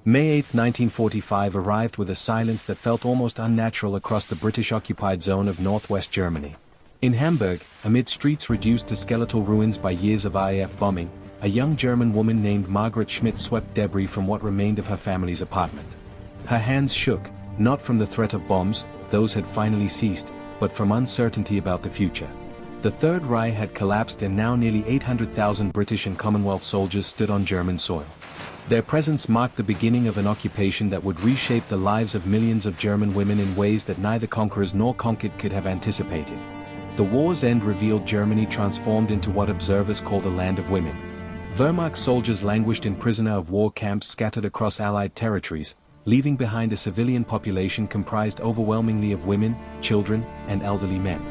May 8, 1945 arrived with a silence that felt almost unnatural across the British-occupied zone of northwest Germany. In Hamburg, amid streets reduced to skeletal ruins by years of RAF bombing, a young German woman named Margaret Schmidt swept debris from what remained of her family's apartment. Her hands shook, not from the threat of bombs, those had finally ceased, but from uncertainty about the future. The Third Reich had collapsed and now nearly 800,000 British and Commonwealth soldiers stood on German soil. Their presence marked the beginning of an occupation that would reshape the lives of millions of German women in ways that neither conquerors nor conquered could have anticipated. The war's end revealed Germany transformed into what observers called a land of women. Wehrmacht soldiers languished in prisoner of war camps scattered across Allied territories, leaving behind a civilian population comprised overwhelmingly of women, children, and elderly men.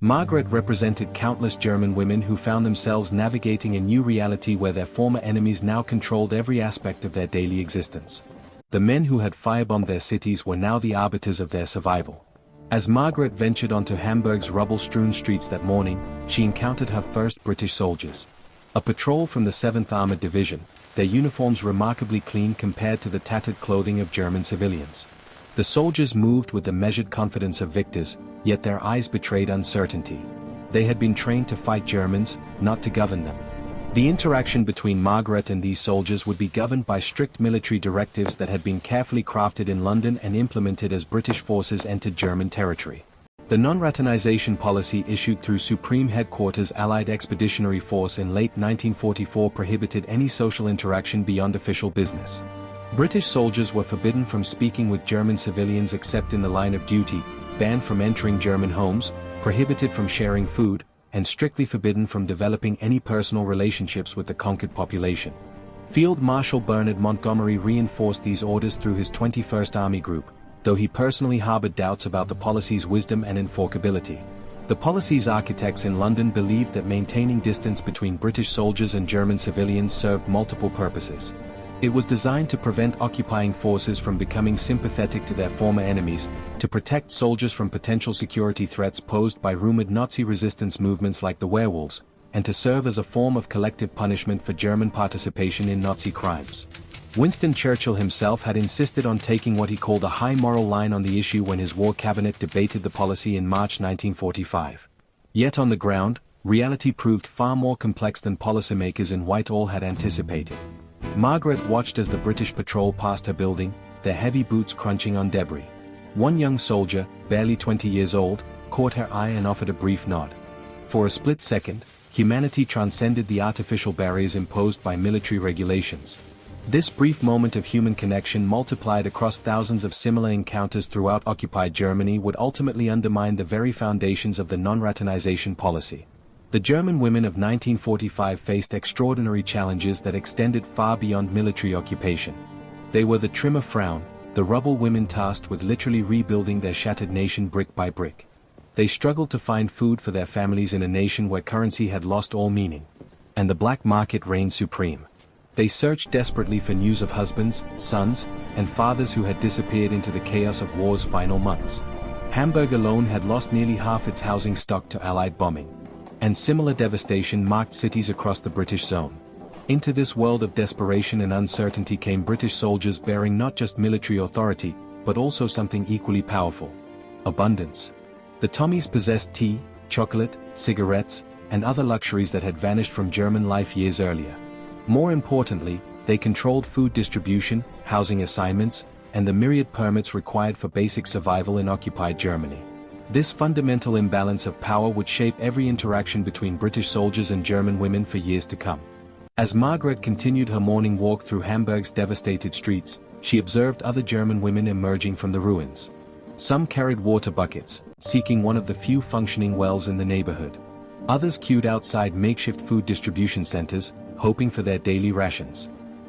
Margaret represented countless German women who found themselves navigating a new reality where their former enemies now controlled every aspect of their daily existence. The men who had firebombed their cities were now the arbiters of their survival. As Margaret ventured onto Hamburg's rubble-strewn streets that morning, she encountered her first British soldiers. A patrol from the 7th Armored Division, their uniforms remarkably clean compared to the tattered clothing of German civilians. The soldiers moved with the measured confidence of victors, yet their eyes betrayed uncertainty. They had been trained to fight Germans, not to govern them. The interaction between Margaret and these soldiers would be governed by strict military directives that had been carefully crafted in London and implemented as British forces entered German territory. The non-raternization policy issued through Supreme Headquarters Allied Expeditionary Force in late 1944 prohibited any social interaction beyond official business. British soldiers were forbidden from speaking with German civilians except in the line of duty, banned from entering German homes, prohibited from sharing food, and strictly forbidden from developing any personal relationships with the conquered population. Field Marshal Bernard Montgomery reinforced these orders through his 21st Army Group, though he personally harbored doubts about the policy's wisdom and enforceability. The policy's architects in London believed that maintaining distance between British soldiers and German civilians served multiple purposes. It was designed to prevent occupying forces from becoming sympathetic to their former enemies, to protect soldiers from potential security threats posed by rumored Nazi resistance movements like the Werewolves, and to serve as a form of collective punishment for German participation in Nazi crimes. Winston Churchill himself had insisted on taking what he called a high moral line on the issue when his war cabinet debated the policy in March 1945. Yet on the ground, reality proved far more complex than policymakers in Whitehall had anticipated. Margaret watched as the British patrol passed her building, their heavy boots crunching on debris. One young soldier, barely 20 years old, caught her eye and offered a brief nod. For a split second, humanity transcended the artificial barriers imposed by military regulations. This brief moment of human connection multiplied across thousands of similar encounters throughout occupied Germany would ultimately undermine the very foundations of the non-raternization policy. The German women of 1945 faced extraordinary challenges that extended far beyond military occupation. They were the Trimmer Frauen, the rubble women tasked with literally rebuilding their shattered nation brick by brick. They struggled to find food for their families in a nation where currency had lost all meaning. And the black market reigned supreme. They searched desperately for news of husbands, sons, and fathers who had disappeared into the chaos of war's final months. Hamburg alone had lost nearly half its housing stock to Allied bombing. And similar devastation marked cities across the British zone. Into this world of desperation and uncertainty came British soldiers bearing not just military authority, but also something equally powerful: abundance. The Tommies possessed tea, chocolate, cigarettes, and other luxuries that had vanished from German life years earlier. More importantly, they controlled food distribution, housing assignments, and the myriad permits required for basic survival in occupied Germany. This fundamental imbalance of power would shape every interaction between British soldiers and German women for years to come. As Margaret continued her morning walk through Hamburg's devastated streets, she observed other German women emerging from the ruins. Some carried water buckets, seeking one of the few functioning wells in the neighborhood. Others queued outside makeshift food distribution centers, hoping for their daily rations.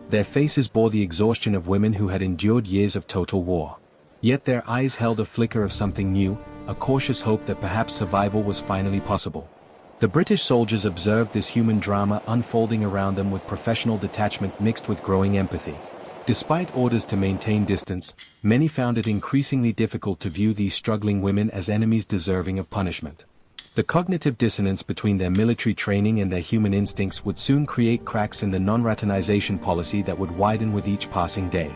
Their faces bore the exhaustion of women who had endured years of total war. Yet their eyes held a flicker of something new, a cautious hope that perhaps survival was finally possible. The British soldiers observed this human drama unfolding around them with professional detachment mixed with growing empathy. Despite orders to maintain distance, many found it increasingly difficult to view these struggling women as enemies deserving of punishment. The cognitive dissonance between their military training and their human instincts would soon create cracks in the non-raternization policy that would widen with each passing day.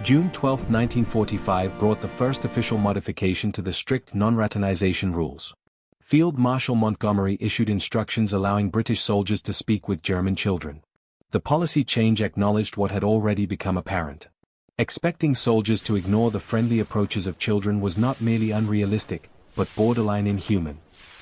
June 12, 1945 brought the first official modification to the strict non-fraternization rules. Field Marshal Montgomery issued instructions allowing British soldiers to speak with German children. The policy change acknowledged what had already become apparent. Expecting soldiers to ignore the friendly approaches of children was not merely unrealistic, but borderline inhuman.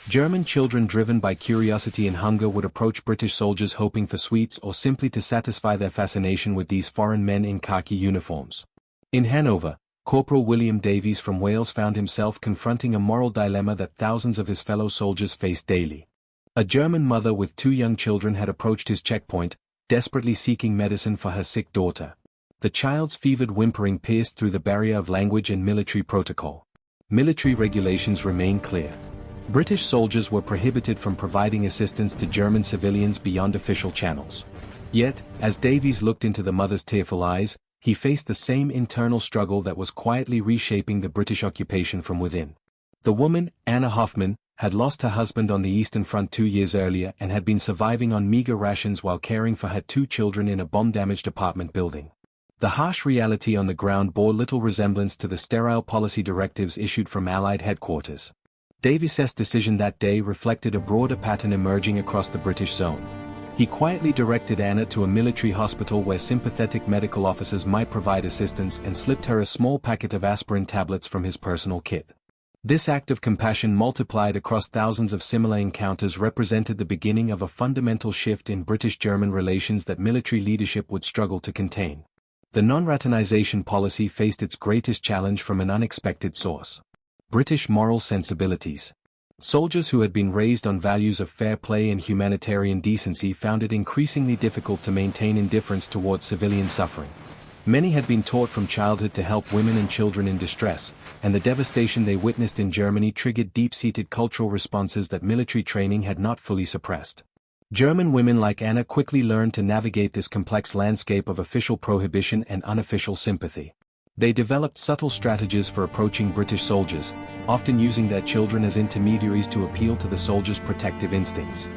German children driven by curiosity and hunger would approach British soldiers hoping for sweets or simply to satisfy their fascination with these foreign men in khaki uniforms. In Hanover, Corporal William Davies from Wales found himself confronting a moral dilemma that thousands of his fellow soldiers faced daily. A German mother with 2 young children had approached his checkpoint, desperately seeking medicine for her sick daughter. The child's fevered whimpering pierced through the barrier of language and military protocol. Military regulations remain clear. British soldiers were prohibited from providing assistance to German civilians beyond official channels. Yet, as Davies looked into the mother's tearful eyes, he faced the same internal struggle that was quietly reshaping the British occupation from within. The woman, Anna Hoffman, had lost her husband on the Eastern Front 2 years earlier and had been surviving on meager rations while caring for her 2 children in a bomb-damaged apartment building. The harsh reality on the ground bore little resemblance to the sterile policy directives issued from Allied headquarters. Davies's decision that day reflected a broader pattern emerging across the British zone. He quietly directed Anna to a military hospital where sympathetic medical officers might provide assistance and slipped her a small packet of aspirin tablets from his personal kit. This act of compassion multiplied across thousands of similar encounters represented the beginning of a fundamental shift in British-German relations that military leadership would struggle to contain. The non-fraternization policy faced its greatest challenge from an unexpected source: British moral sensibilities. Soldiers who had been raised on values of fair play and humanitarian decency found it increasingly difficult to maintain indifference towards civilian suffering. Many had been taught from childhood to help women and children in distress, and the devastation they witnessed in Germany triggered deep-seated cultural responses that military training had not fully suppressed. German women like Anna quickly learned to navigate this complex landscape of official prohibition and unofficial sympathy. They developed subtle strategies for approaching British soldiers, often using their children as intermediaries to appeal to the soldiers' protective instincts.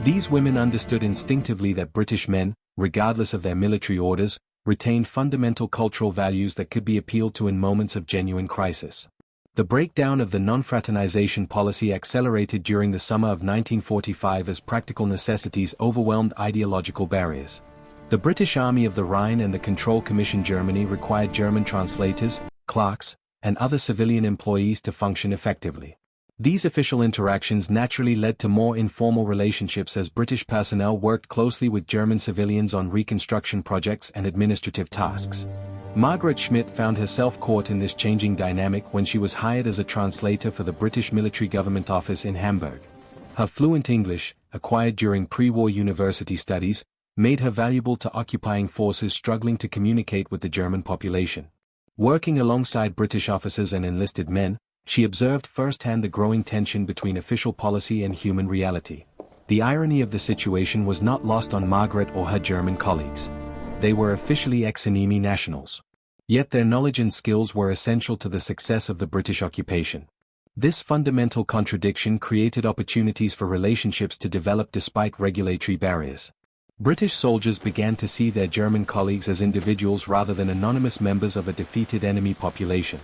These women understood instinctively that British men, regardless of their military orders, retained fundamental cultural values that could be appealed to in moments of genuine crisis. The breakdown of the non-fraternization policy accelerated during the summer of 1945 as practical necessities overwhelmed ideological barriers. The British Army of the Rhine and the Control Commission Germany required German translators, clerks, and other civilian employees to function effectively. These official interactions naturally led to more informal relationships as British personnel worked closely with German civilians on reconstruction projects and administrative tasks. Margaret Schmidt found herself caught in this changing dynamic when she was hired as a translator for the British Military Government Office in Hamburg. Her fluent English, acquired during pre-war university studies, made her valuable to occupying forces struggling to communicate with the German population. Working alongside British officers and enlisted men, she observed firsthand the growing tension between official policy and human reality. The irony of the situation was not lost on Margaret or her German colleagues. They were officially ex-enemy nationals. Yet their knowledge and skills were essential to the success of the British occupation. This fundamental contradiction created opportunities for relationships to develop despite regulatory barriers. British soldiers began to see their German colleagues as individuals rather than anonymous members of a defeated enemy population.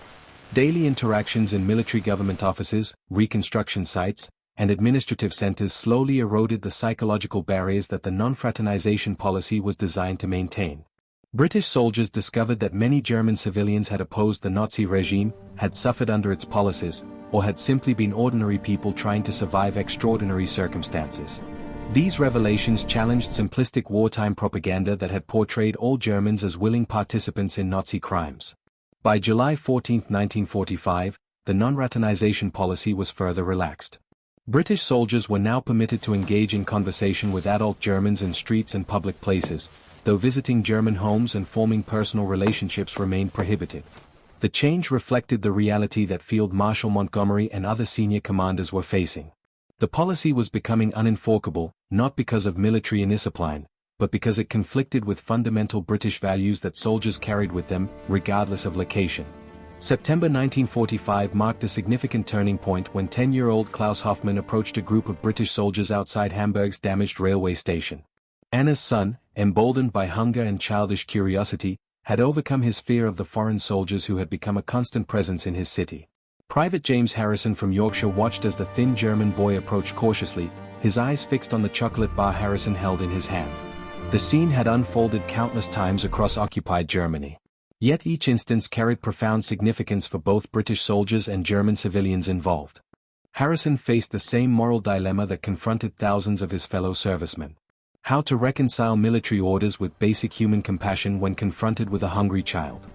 Daily interactions in military government offices, reconstruction sites, and administrative centers slowly eroded the psychological barriers that the non-fraternization policy was designed to maintain. British soldiers discovered that many German civilians had opposed the Nazi regime, had suffered under its policies, or had simply been ordinary people trying to survive extraordinary circumstances. These revelations challenged simplistic wartime propaganda that had portrayed all Germans as willing participants in Nazi crimes. By July 14, 1945, the non-fraternization policy was further relaxed. British soldiers were now permitted to engage in conversation with adult Germans in streets and public places, though visiting German homes and forming personal relationships remained prohibited. The change reflected the reality that Field Marshal Montgomery and other senior commanders were facing. The policy was becoming unenforceable, not because of military indiscipline, but because it conflicted with fundamental British values that soldiers carried with them, regardless of location. September 1945 marked a significant turning point when 10-year-old Klaus Hoffmann approached a group of British soldiers outside Hamburg's damaged railway station. Anna's son, emboldened by hunger and childish curiosity, had overcome his fear of the foreign soldiers who had become a constant presence in his city. Private James Harrison from Yorkshire watched as the thin German boy approached cautiously, his eyes fixed on the chocolate bar Harrison held in his hand. The scene had unfolded countless times across occupied Germany. Yet each instance carried profound significance for both British soldiers and German civilians involved. Harrison faced the same moral dilemma that confronted thousands of his fellow servicemen. How to reconcile military orders with basic human compassion when confronted with a hungry child.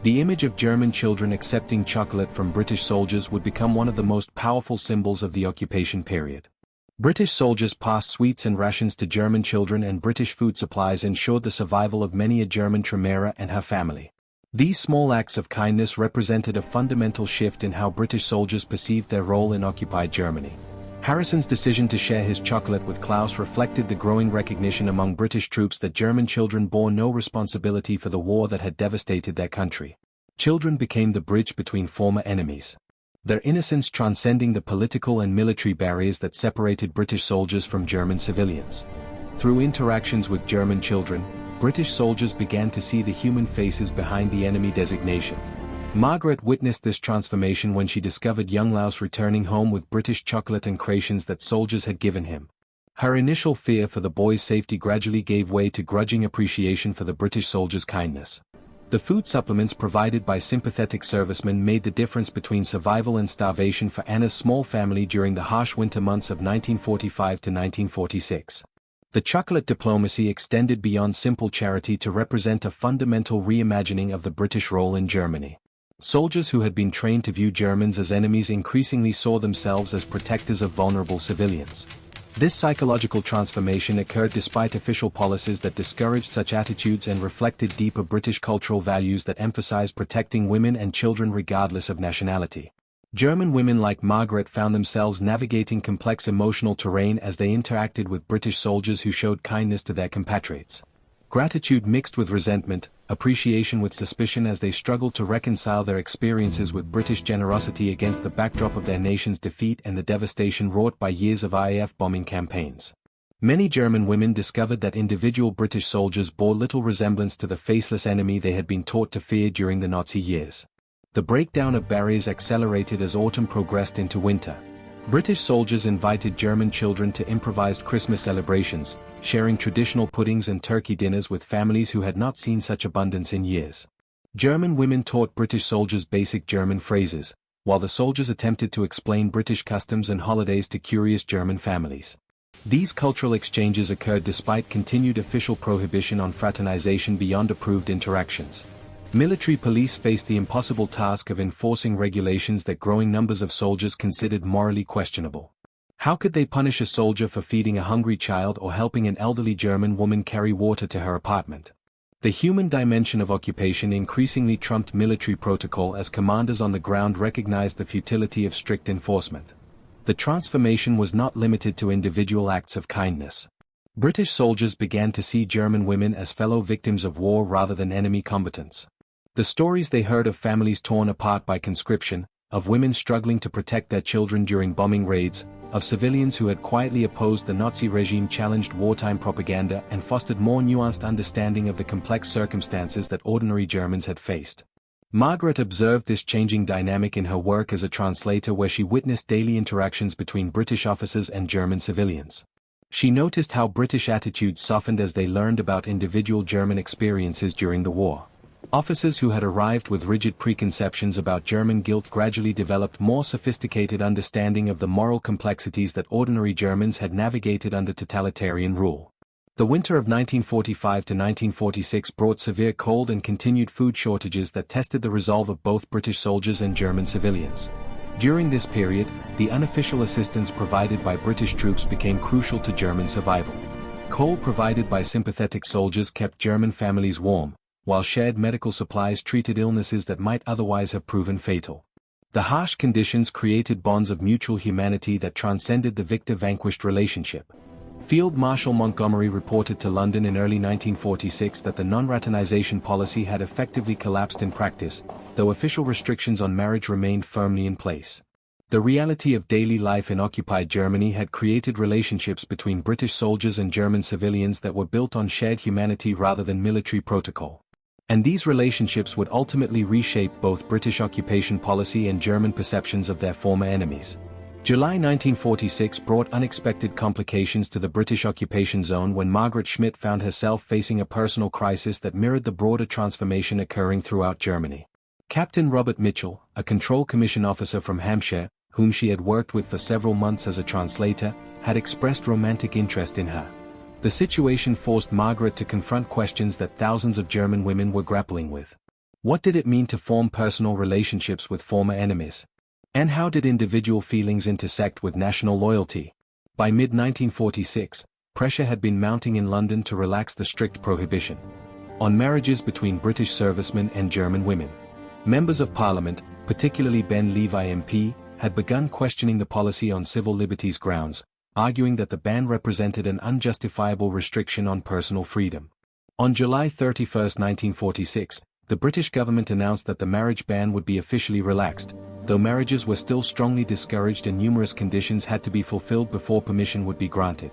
The image of German children accepting chocolate from British soldiers would become one of the most powerful symbols of the occupation period. British soldiers passed sweets and rations to German children, and British food supplies ensured the survival of many a German Tremere and her family. These small acts of kindness represented a fundamental shift in how British soldiers perceived their role in occupied Germany. Harrison's decision to share his chocolate with Klaus reflected the growing recognition among British troops that German children bore no responsibility for the war that had devastated their country. Children became the bridge between former enemies, their innocence transcending the political and military barriers that separated British soldiers from German civilians. Through interactions with German children, British soldiers began to see the human faces behind the enemy designation. Margaret witnessed this transformation when she discovered young Klaus returning home with British chocolate and rations that soldiers had given him. Her initial fear for the boy's safety gradually gave way to grudging appreciation for the British soldiers' kindness. The food supplements provided by sympathetic servicemen made the difference between survival and starvation for Anna's small family during the harsh winter months of 1945 to 1946. The chocolate diplomacy extended beyond simple charity to represent a fundamental reimagining of the British role in Germany. Soldiers who had been trained to view Germans as enemies increasingly saw themselves as protectors of vulnerable civilians. This psychological transformation occurred despite official policies that discouraged such attitudes and reflected deeper British cultural values that emphasized protecting women and children regardless of nationality. German women like Margaret found themselves navigating complex emotional terrain as they interacted with British soldiers who showed kindness to their compatriots. Gratitude mixed with resentment, appreciation with suspicion as they struggled to reconcile their experiences with British generosity against the backdrop of their nation's defeat and the devastation wrought by years of RAF bombing campaigns. Many German women discovered that individual British soldiers bore little resemblance to the faceless enemy they had been taught to fear during the Nazi years. The breakdown of barriers accelerated as autumn progressed into winter. British soldiers invited German children to improvised Christmas celebrations, sharing traditional puddings and turkey dinners with families who had not seen such abundance in years. German women taught British soldiers basic German phrases, while the soldiers attempted to explain British customs and holidays to curious German families. These cultural exchanges occurred despite continued official prohibition on fraternization beyond approved interactions. Military police faced the impossible task of enforcing regulations that growing numbers of soldiers considered morally questionable. How could they punish a soldier for feeding a hungry child or helping an elderly German woman carry water to her apartment? The human dimension of occupation increasingly trumped military protocol as commanders on the ground recognized the futility of strict enforcement. The transformation was not limited to individual acts of kindness. British soldiers began to see German women as fellow victims of war rather than enemy combatants. The stories they heard of families torn apart by conscription, of women struggling to protect their children during bombing raids, of civilians who had quietly opposed the Nazi regime challenged wartime propaganda and fostered more nuanced understanding of the complex circumstances that ordinary Germans had faced. Margaret observed this changing dynamic in her work as a translator, where she witnessed daily interactions between British officers and German civilians. She noticed how British attitudes softened as they learned about individual German experiences during the war. Officers who had arrived with rigid preconceptions about German guilt gradually developed more sophisticated understanding of the moral complexities that ordinary Germans had navigated under totalitarian rule. The winter of 1945 to 1946 brought severe cold and continued food shortages that tested the resolve of both British soldiers and German civilians. During this period, the unofficial assistance provided by British troops became crucial to German survival. Coal provided by sympathetic soldiers kept German families warm, while shared medical supplies treated illnesses that might otherwise have proven fatal. The harsh conditions created bonds of mutual humanity that transcended the victor-vanquished relationship. Field Marshal Montgomery reported to London in early 1946 that the non-raternization policy had effectively collapsed in practice, though official restrictions on marriage remained firmly in place. The reality of daily life in occupied Germany had created relationships between British soldiers and German civilians that were built on shared humanity rather than military protocol. And these relationships would ultimately reshape both British occupation policy and German perceptions of their former enemies. July 1946 brought unexpected complications to the British occupation zone when Margaret Schmidt found herself facing a personal crisis that mirrored the broader transformation occurring throughout Germany. Captain Robert Mitchell, a Control Commission officer from Hampshire, whom she had worked with for several months as a translator, had expressed romantic interest in her. The situation forced Margaret to confront questions that thousands of German women were grappling with. What did it mean to form personal relationships with former enemies? And how did individual feelings intersect with national loyalty? By mid-1946, pressure had been mounting in London to relax the strict prohibition on marriages between British servicemen and German women. Members of Parliament, particularly Ben Levi MP, had begun questioning the policy on civil liberties grounds, arguing that the ban represented an unjustifiable restriction on personal freedom. On July 31, 1946, the British government announced that the marriage ban would be officially relaxed, though marriages were still strongly discouraged and numerous conditions had to be fulfilled before permission would be granted.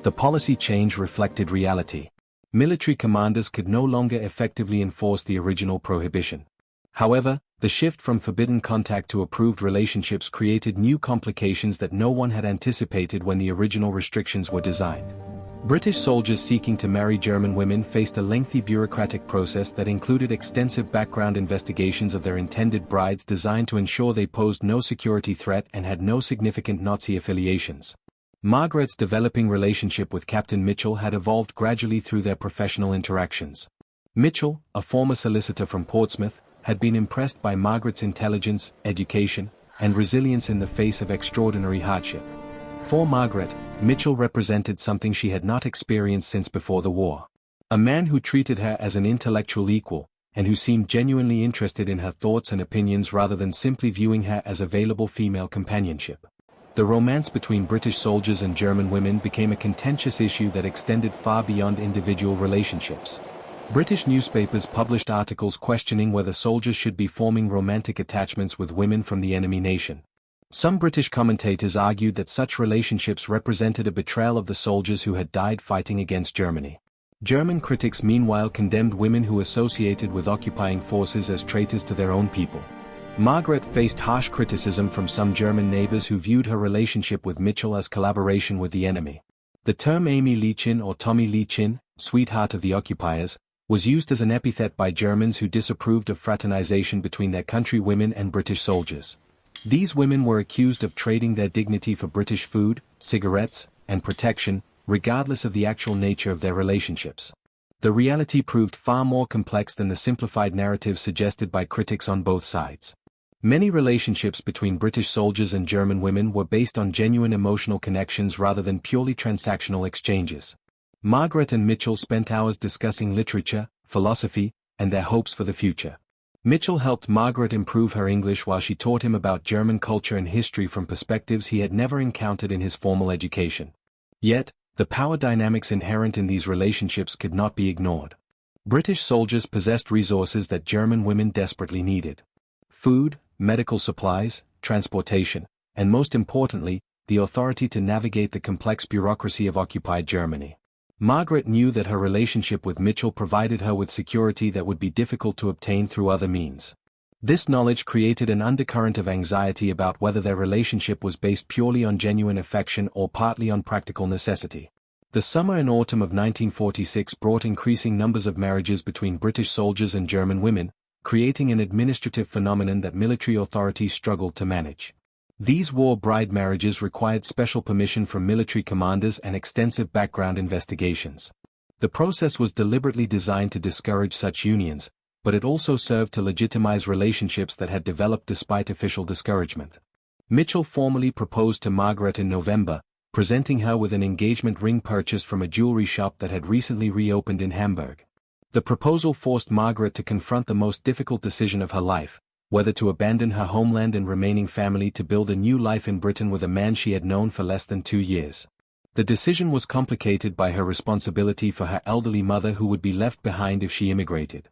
The policy change reflected reality. Military commanders could no longer effectively enforce the original prohibition. However, the shift from forbidden contact to approved relationships created new complications that no one had anticipated when the original restrictions were designed. British soldiers seeking to marry German women faced a lengthy bureaucratic process that included extensive background investigations of their intended brides designed to ensure they posed no security threat and had no significant Nazi affiliations. Margaret's developing relationship with Captain Mitchell had evolved gradually through their professional interactions. Mitchell, a former solicitor from Portsmouth, had been impressed by Margaret's intelligence, education, and resilience in the face of extraordinary hardship. For Margaret, Mitchell represented something she had not experienced since before the war. A man who treated her as an intellectual equal, and who seemed genuinely interested in her thoughts and opinions rather than simply viewing her as available female companionship. The romance between British soldiers and German women became a contentious issue that extended far beyond individual relationships. British newspapers published articles questioning whether soldiers should be forming romantic attachments with women from the enemy nation. Some British commentators argued that such relationships represented a betrayal of the soldiers who had died fighting against Germany. German critics meanwhile condemned women who associated with occupying forces as traitors to their own people. Margaret faced harsh criticism from some German neighbors who viewed her relationship with Mitchell as collaboration with the enemy. The term Amy Leechin or Tommy Leechin, sweetheart of the occupiers, was used as an epithet by Germans who disapproved of fraternization between their countrywomen and British soldiers. These women were accused of trading their dignity for British food, cigarettes, and protection, regardless of the actual nature of their relationships. The reality proved far more complex than the simplified narrative suggested by critics on both sides. Many relationships between British soldiers and German women were based on genuine emotional connections rather than purely transactional exchanges. Margaret and Mitchell spent hours discussing literature, philosophy, and their hopes for the future. Mitchell helped Margaret improve her English while she taught him about German culture and history from perspectives he had never encountered in his formal education. Yet, the power dynamics inherent in these relationships could not be ignored. British soldiers possessed resources that German women desperately needed: food, medical supplies, transportation, and most importantly, the authority to navigate the complex bureaucracy of occupied Germany. Margaret knew that her relationship with Mitchell provided her with security that would be difficult to obtain through other means. This knowledge created an undercurrent of anxiety about whether their relationship was based purely on genuine affection or partly on practical necessity. The summer and autumn of 1946 brought increasing numbers of marriages between British soldiers and German women, creating an administrative phenomenon that military authorities struggled to manage. These war bride marriages required special permission from military commanders and extensive background investigations. The process was deliberately designed to discourage such unions, but it also served to legitimize relationships that had developed despite official discouragement. Mitchell formally proposed to Margaret in November, presenting her with an engagement ring purchased from a jewelry shop that had recently reopened in Hamburg. The proposal forced Margaret to confront the most difficult decision of her life: whether to abandon her homeland and remaining family to build a new life in Britain with a man she had known for less than 2 years. The decision was complicated by her responsibility for her elderly mother who would be left behind if she immigrated.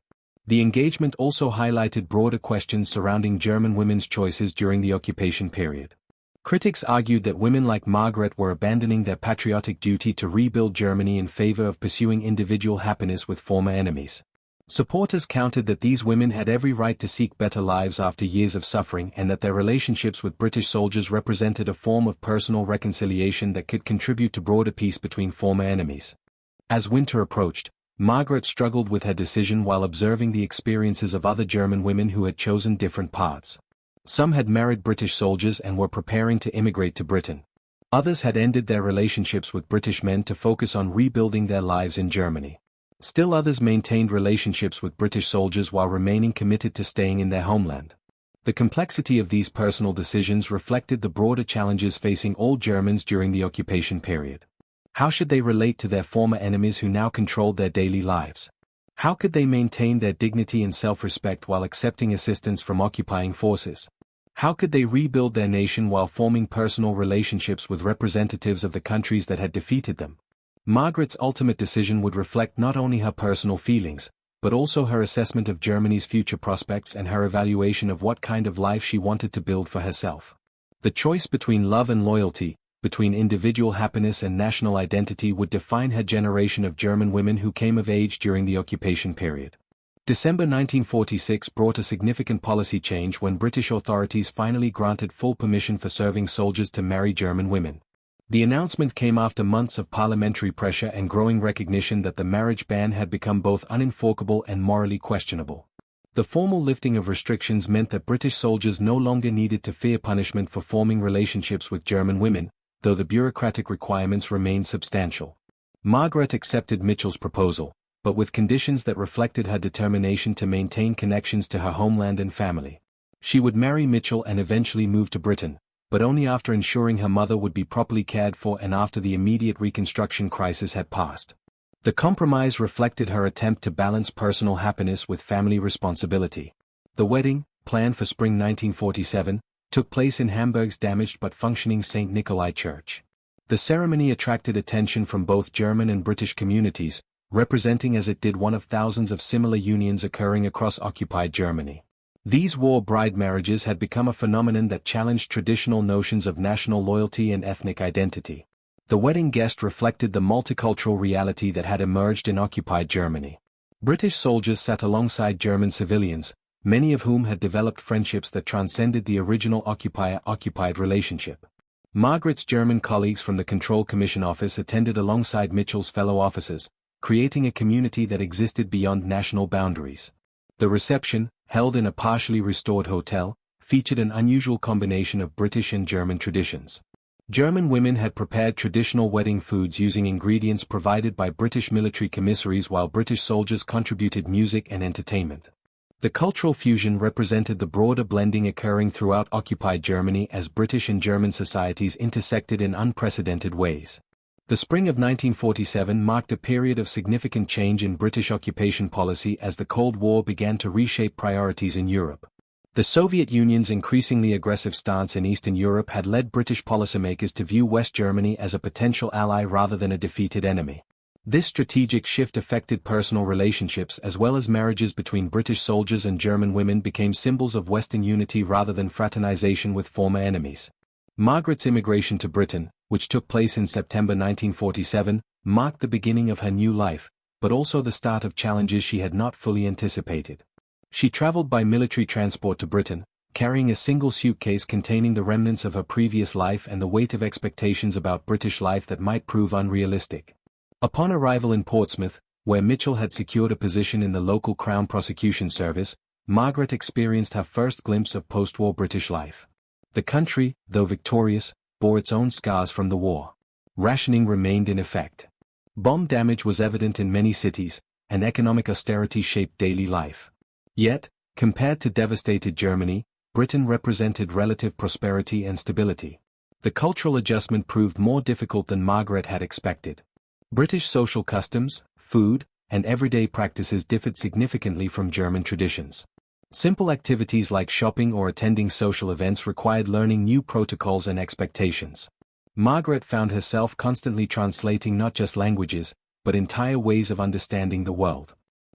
The engagement also highlighted broader questions surrounding German women's choices during the occupation period. Critics argued that women like Margaret were abandoning their patriotic duty to rebuild Germany in favor of pursuing individual happiness with former enemies. Supporters countered that these women had every right to seek better lives after years of suffering and that their relationships with British soldiers represented a form of personal reconciliation that could contribute to broader peace between former enemies. As winter approached, Margaret struggled with her decision while observing the experiences of other German women who had chosen different paths. Some had married British soldiers and were preparing to immigrate to Britain. Others had ended their relationships with British men to focus on rebuilding their lives in Germany. Still others maintained relationships with British soldiers while remaining committed to staying in their homeland. The complexity of these personal decisions reflected the broader challenges facing all Germans during the occupation period. How should they relate to their former enemies who now controlled their daily lives? How could they maintain their dignity and self-respect while accepting assistance from occupying forces? How could they rebuild their nation while forming personal relationships with representatives of the countries that had defeated them? Margaret's ultimate decision would reflect not only her personal feelings, but also her assessment of Germany's future prospects and her evaluation of what kind of life she wanted to build for herself. The choice between love and loyalty, between individual happiness and national identity would define her generation of German women who came of age during the occupation period. December 1946 brought a significant policy change when British authorities finally granted full permission for serving soldiers to marry German women. The announcement came after months of parliamentary pressure and growing recognition that the marriage ban had become both unenforceable and morally questionable. The formal lifting of restrictions meant that British soldiers no longer needed to fear punishment for forming relationships with German women, though the bureaucratic requirements remained substantial. Margaret accepted Mitchell's proposal, but with conditions that reflected her determination to maintain connections to her homeland and family. She would marry Mitchell and eventually move to Britain, but only after ensuring her mother would be properly cared for and after the immediate Reconstruction crisis had passed. The compromise reflected her attempt to balance personal happiness with family responsibility. The wedding, planned for spring 1947, took place in Hamburg's damaged but functioning St. Nikolai Church. The ceremony attracted attention from both German and British communities, representing as it did one of thousands of similar unions occurring across occupied Germany. These war bride marriages had become a phenomenon that challenged traditional notions of national loyalty and ethnic identity. The wedding guest reflected the multicultural reality that had emerged in occupied Germany. British soldiers sat alongside German civilians, many of whom had developed friendships that transcended the original occupier-occupied relationship. Margaret's German colleagues from the Control Commission office attended alongside Mitchell's fellow officers, creating a community that existed beyond national boundaries. The reception, held in a partially restored hotel, featured an unusual combination of British and German traditions. German women had prepared traditional wedding foods using ingredients provided by British military commissaries while British soldiers contributed music and entertainment. The cultural fusion represented the broader blending occurring throughout occupied Germany as British and German societies intersected in unprecedented ways. The spring of 1947 marked a period of significant change in British occupation policy as the Cold War began to reshape priorities in Europe. The Soviet Union's increasingly aggressive stance in Eastern Europe had led British policymakers to view West Germany as a potential ally rather than a defeated enemy. This strategic shift affected personal relationships as well as marriages between British soldiers and German women became symbols of Western unity rather than fraternization with former enemies. Margaret's immigration to Britain, which took place in September 1947, marked the beginning of her new life, but also the start of challenges she had not fully anticipated. She traveled by military transport to Britain, carrying a single suitcase containing the remnants of her previous life and the weight of expectations about British life that might prove unrealistic. Upon arrival in Portsmouth, where Mitchell had secured a position in the local Crown Prosecution Service, Margaret experienced her first glimpse of post-war British life. The country, though victorious, bore its own scars from the war. Rationing remained in effect. Bomb damage was evident in many cities, and economic austerity shaped daily life. Yet, compared to devastated Germany, Britain represented relative prosperity and stability. The cultural adjustment proved more difficult than Margaret had expected. British social customs, food, and everyday practices differed significantly from German traditions. Simple activities like shopping or attending social events required learning new protocols and expectations. Margaret found herself constantly translating not just languages, but entire ways of understanding the world.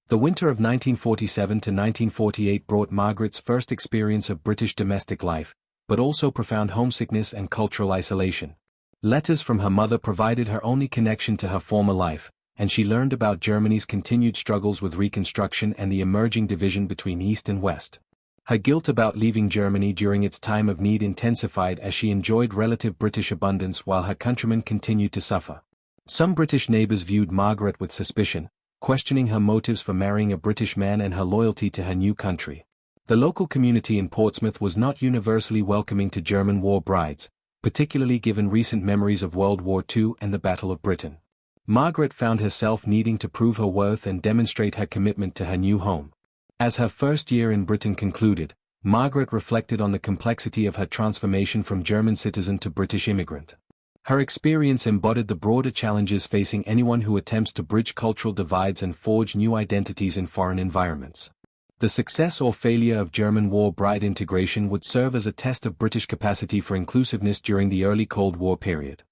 The winter of 1947 to 1948 brought Margaret's first experience of British domestic life, but also profound homesickness and cultural isolation. Letters from her mother provided her only connection to her former life, and she learned about Germany's continued struggles with reconstruction and the emerging division between East and West. Her guilt about leaving Germany during its time of need intensified as she enjoyed relative British abundance while her countrymen continued to suffer. Some British neighbors viewed Margaret with suspicion, questioning her motives for marrying a British man and her loyalty to her new country. The local community in Portsmouth was not universally welcoming to German war brides, particularly given recent memories of World War II and the Battle of Britain. Margaret found herself needing to prove her worth and demonstrate her commitment to her new home. As her first year in Britain concluded, Margaret reflected on the complexity of her transformation from German citizen to British immigrant. Her experience embodied the broader challenges facing anyone who attempts to bridge cultural divides and forge new identities in foreign environments. The success or failure of German war bride integration would serve as a test of British capacity for inclusiveness during the early Cold War period.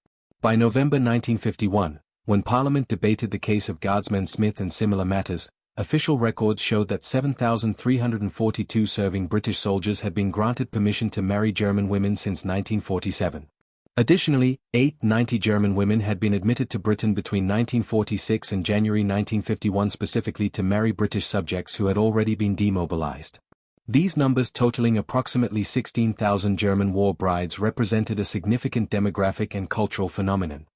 By November 1951, when Parliament debated the case of Guardsman Smith and similar matters, official records showed that 7,342 serving British soldiers had been granted permission to marry German women since 1947. Additionally, 890 German women had been admitted to Britain between 1946 and January 1951 specifically to marry British subjects who had already been demobilized. These numbers, totaling approximately 16,000 German war brides, represented a significant demographic and cultural phenomenon.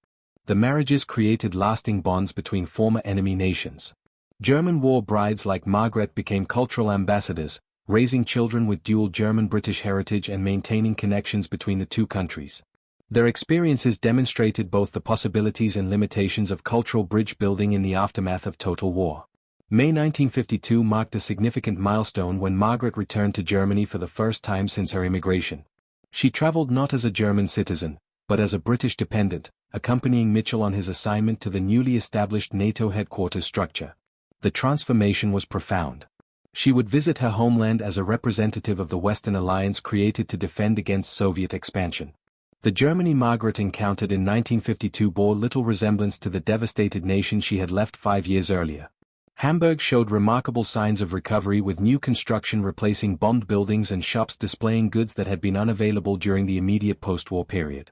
The marriages created lasting bonds between former enemy nations. German war brides like Margaret became cultural ambassadors, raising children with dual German-British heritage and maintaining connections between the two countries. Their experiences demonstrated both the possibilities and limitations of cultural bridge building in the aftermath of total war. May 1952 marked a significant milestone when Margaret returned to Germany for the first time since her immigration. She traveled not as a German citizen, but as a British dependent, accompanying Mitchell on his assignment to the newly established NATO headquarters structure. The transformation was profound. She would visit her homeland as a representative of the Western alliance created to defend against Soviet expansion. The Germany Margaret encountered in 1952 bore little resemblance to the devastated nation she had left 5 years earlier. Hamburg showed remarkable signs of recovery, with new construction replacing bombed buildings and shops displaying goods that had been unavailable during the immediate post-war period.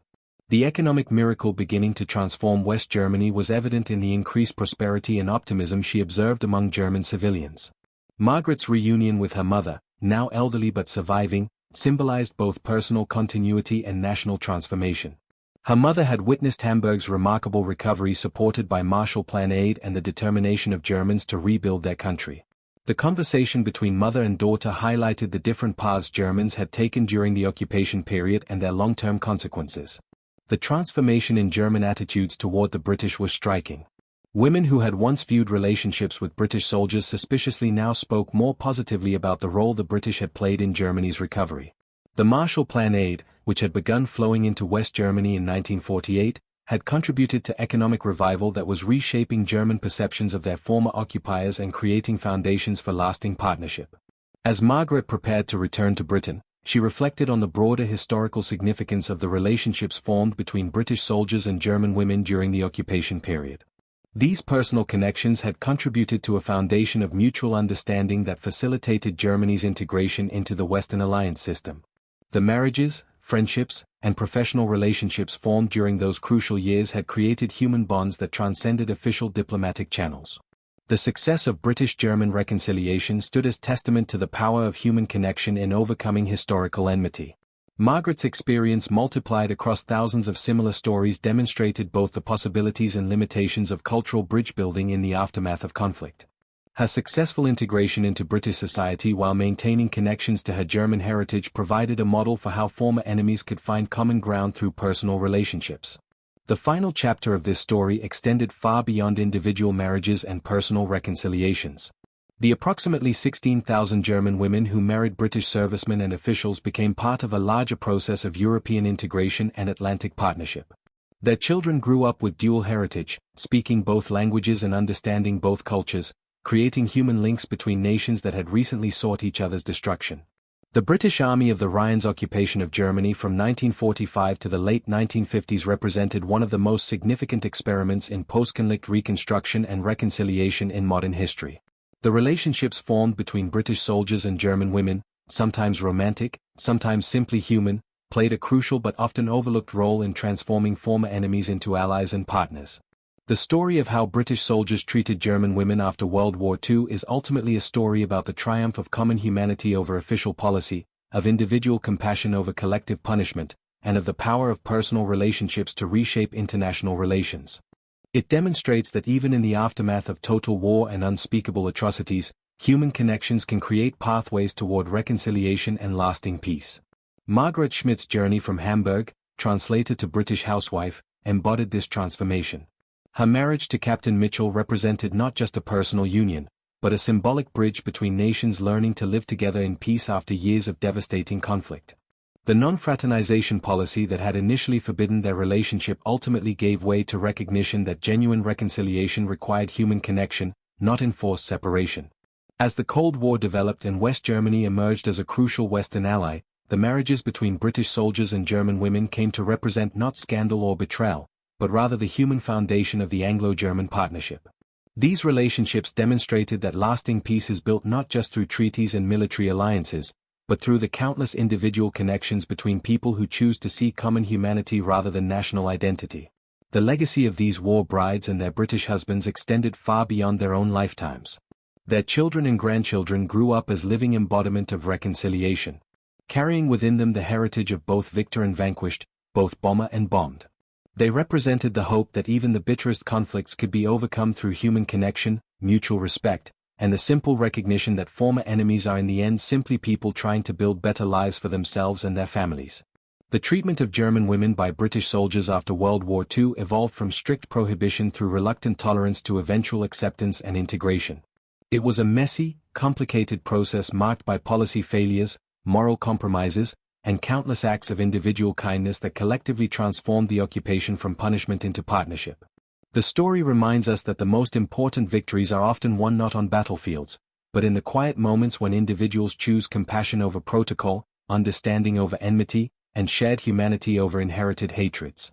The economic miracle beginning to transform West Germany was evident in the increased prosperity and optimism she observed among German civilians. Margaret's reunion with her mother, now elderly but surviving, symbolized both personal continuity and national transformation. Her mother had witnessed Hamburg's remarkable recovery, supported by Marshall Plan aid and the determination of Germans to rebuild their country. The conversation between mother and daughter highlighted the different paths Germans had taken during the occupation period and their long-term consequences. The transformation in German attitudes toward the British was striking. Women who had once viewed relationships with British soldiers suspiciously now spoke more positively about the role the British had played in Germany's recovery. The Marshall Plan aid, which had begun flowing into West Germany in 1948, had contributed to economic revival that was reshaping German perceptions of their former occupiers and creating foundations for lasting partnership. As Margaret prepared to return to Britain, she reflected on the broader historical significance of the relationships formed between British soldiers and German women during the occupation period. These personal connections had contributed to a foundation of mutual understanding that facilitated Germany's integration into the Western Alliance system. The marriages, friendships, and professional relationships formed during those crucial years had created human bonds that transcended official diplomatic channels. The success of British-German reconciliation stood as testament to the power of human connection in overcoming historical enmity. Margaret's experience, multiplied across thousands of similar stories, demonstrated both the possibilities and limitations of cultural bridge building in the aftermath of conflict. Her successful integration into British society while maintaining connections to her German heritage provided a model for how former enemies could find common ground through personal relationships. The final chapter of this story extended far beyond individual marriages and personal reconciliations. The approximately 16,000 German women who married British servicemen and officials became part of a larger process of European integration and Atlantic partnership. Their children grew up with dual heritage, speaking both languages and understanding both cultures, creating human links between nations that had recently sought each other's destruction. The British Army of the Rhine's occupation of Germany from 1945 to the late 1950s represented one of the most significant experiments in post-conflict reconstruction and reconciliation in modern history. The relationships formed between British soldiers and German women, sometimes romantic, sometimes simply human, played a crucial but often overlooked role in transforming former enemies into allies and partners. The The story of how British soldiers treated German women after World War II is ultimately a story about the triumph of common humanity over official policy, of individual compassion over collective punishment, and of the power of personal relationships to reshape international relations. It demonstrates that even in the aftermath of total war and unspeakable atrocities, human connections can create pathways toward reconciliation and lasting peace. Margaret Schmidt's journey from Hamburg, translated to British housewife, embodied this transformation. Her marriage to Captain Mitchell represented not just a personal union, but a symbolic bridge between nations learning to live together in peace after years of devastating conflict. The non-fraternization policy that had initially forbidden their relationship ultimately gave way to recognition that genuine reconciliation required human connection, not enforced separation. As the Cold War developed and West Germany emerged as a crucial Western ally, the marriages between British soldiers and German women came to represent not scandal or betrayal, but rather the human foundation of the Anglo-German partnership. These relationships demonstrated that lasting peace is built not just through treaties and military alliances, but through the countless individual connections between people who choose to see common humanity rather than national identity. The legacy of these war brides and their British husbands extended far beyond their own lifetimes. Their children and grandchildren grew up as living embodiment of reconciliation, carrying within them the heritage of both victor and vanquished, both bomber and bombed. They represented the hope that even the bitterest conflicts could be overcome through human connection, mutual respect, and the simple recognition that former enemies are in the end simply people trying to build better lives for themselves and their families. The treatment of German women by British soldiers after World War II evolved from strict prohibition through reluctant tolerance to eventual acceptance and integration. It was a messy, complicated process marked by policy failures, moral compromises, and countless acts of individual kindness that collectively transformed the occupation from punishment into partnership. The story reminds us that the most important victories are often won not on battlefields, but in the quiet moments when individuals choose compassion over protocol, understanding over enmity, and shared humanity over inherited hatreds.